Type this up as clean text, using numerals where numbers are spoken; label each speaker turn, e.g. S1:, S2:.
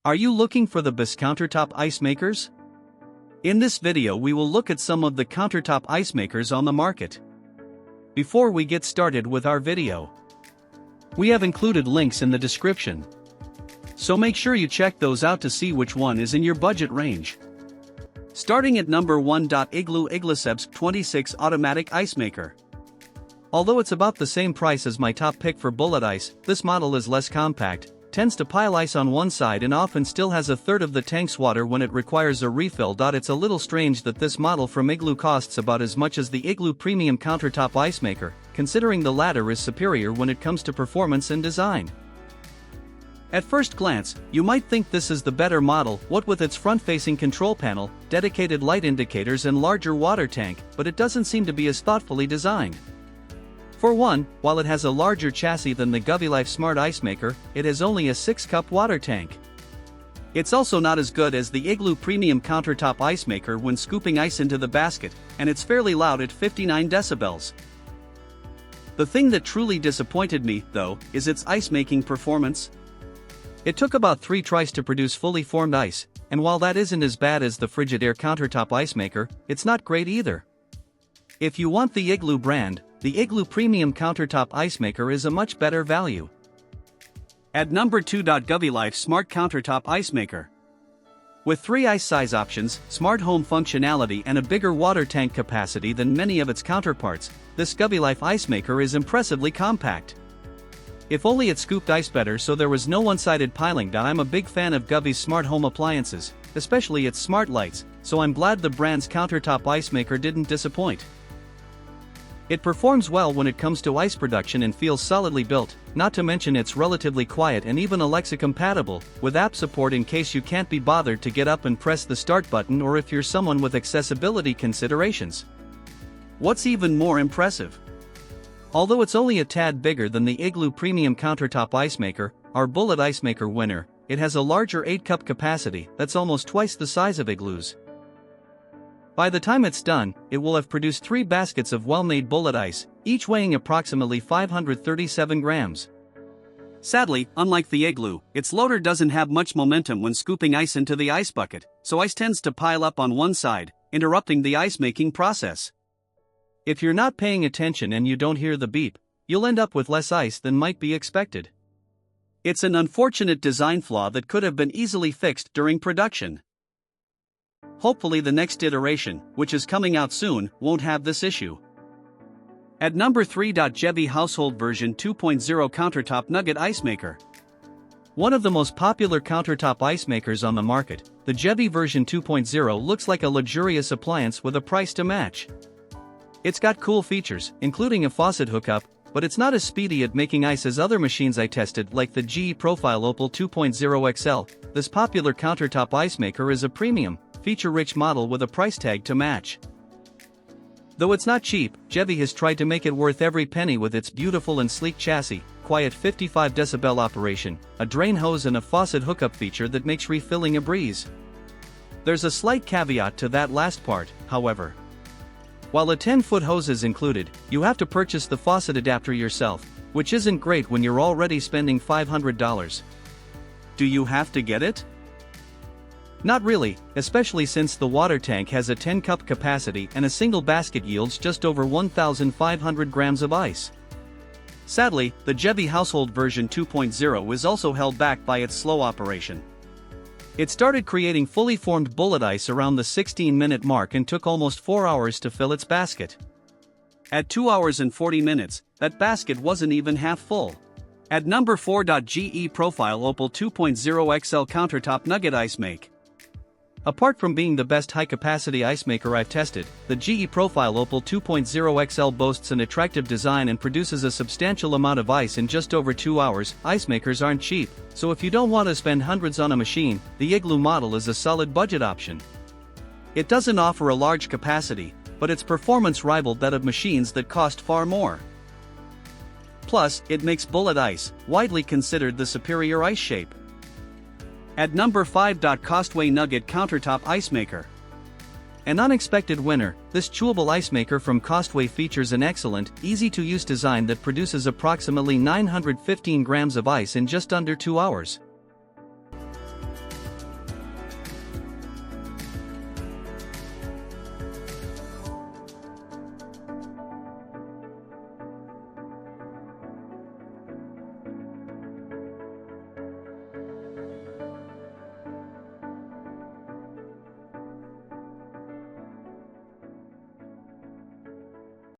S1: Are you looking for the best countertop ice makers? In this video we will look at some of the countertop ice makers on the market. Before we get started with our video, we have included links in the description, so make sure you check those out to see which one is in your budget range. Starting at number 1. Igloo Iglisebsk 26 Automatic Ice Maker. Although it's about the same price as my top pick for bullet ice, this model is less compact, tends to pile ice on one side and often still has a third of the tank's water when it requires a refill. It's a little strange that this model from Igloo costs about as much as the Igloo Premium Countertop Ice Maker, considering the latter is superior when it comes to performance and design. At first glance, you might think this is the better model, what with its front-facing control panel, dedicated light indicators and larger water tank, but it doesn't seem to be as thoughtfully designed. For one, while it has a larger chassis than the GuvyLife Smart Ice Maker, it has only a 6-cup water tank. It's also not as good as the Igloo Premium Countertop Ice Maker when scooping ice into the basket, and it's fairly loud at 59 decibels. The thing that truly disappointed me, though, is its ice-making performance. It took about 3 tries to produce fully formed ice, and while that isn't as bad as the Frigidaire Countertop Ice Maker, it's not great either. If you want the Igloo brand, the Igloo Premium Countertop Ice Maker is a much better value. At number 2. GuvyLife Smart Countertop Ice Maker. With 3 ice size options, smart home functionality and a bigger water tank capacity than many of its counterparts, this GuvyLife Ice Maker is impressively compact. If only it scooped ice better so there was no one-sided piling. I'm a big fan of Guvy's smart home appliances, especially its smart lights, so I'm glad the brand's countertop ice maker didn't disappoint. It performs well when it comes to ice production and feels solidly built, not to mention it's relatively quiet and even Alexa compatible, with app support in case you can't be bothered to get up and press the start button or if you're someone with accessibility considerations. What's even more impressive? Although it's only a tad bigger than the Igloo Premium Countertop Ice Maker, our Bullet Ice Maker winner, it has a larger 8-cup capacity that's almost twice the size of Igloo's. By the time it's done, it will have produced 3 baskets of well-made bullet ice, each weighing approximately 537 grams. Sadly, unlike the Igloo, its loader doesn't have much momentum when scooping ice into the ice bucket, so ice tends to pile up on one side, interrupting the ice-making process. If you're not paying attention and you don't hear the beep, you'll end up with less ice than might be expected. It's an unfortunate design flaw that could have been easily fixed during production. Hopefully the next iteration, which is coming out soon, won't have this issue. At number 3. Gevy Household Version 2.0 Countertop Nugget Ice Maker. One of the most popular countertop ice makers on the market, the Gevy version 2.0 looks like a luxurious appliance with a price to match. It's got cool features, including a faucet hookup, but it's not as speedy at making ice as other machines I tested like the GE Profile Opal 2.0 XL. This popular countertop ice maker is a premium, feature-rich model with a price tag to match. Though it's not cheap, Gevy has tried to make it worth every penny with its beautiful and sleek chassis, quiet 55 decibel operation, a drain hose and a faucet hookup feature that makes refilling a breeze. There's a slight caveat to that last part, however. While a 10-foot hose is included, you have to purchase the faucet adapter yourself, which isn't great when you're already spending $500. Do you have to get it? Not really, especially since the water tank has a 10-cup capacity and a single basket yields just over 1,500 grams of ice. Sadly, the Gevy Household Version 2.0 is also held back by its slow operation. It started creating fully formed bullet ice around the 16-minute mark and took almost 4 hours to fill its basket. At 2 hours and 40 minutes, that basket wasn't even half full. At number 4. GE Profile Opal 2.0 XL Countertop Nugget Ice Make. Apart from being the best high-capacity ice maker I've tested, the GE Profile Opal 2.0 XL boasts an attractive design and produces a substantial amount of ice in just over 2 hours. Ice makers aren't cheap, so if you don't want to spend hundreds on a machine, the Igloo model is a solid budget option. It doesn't offer a large capacity, but its performance rivaled that of machines that cost far more. Plus, it makes bullet ice, widely considered the superior ice shape. At number 5. Costway Nugget Countertop Ice Maker. An unexpected winner, this chewable ice maker from Costway features an excellent, easy-to-use design that produces approximately 915 grams of ice in just under 2 hours.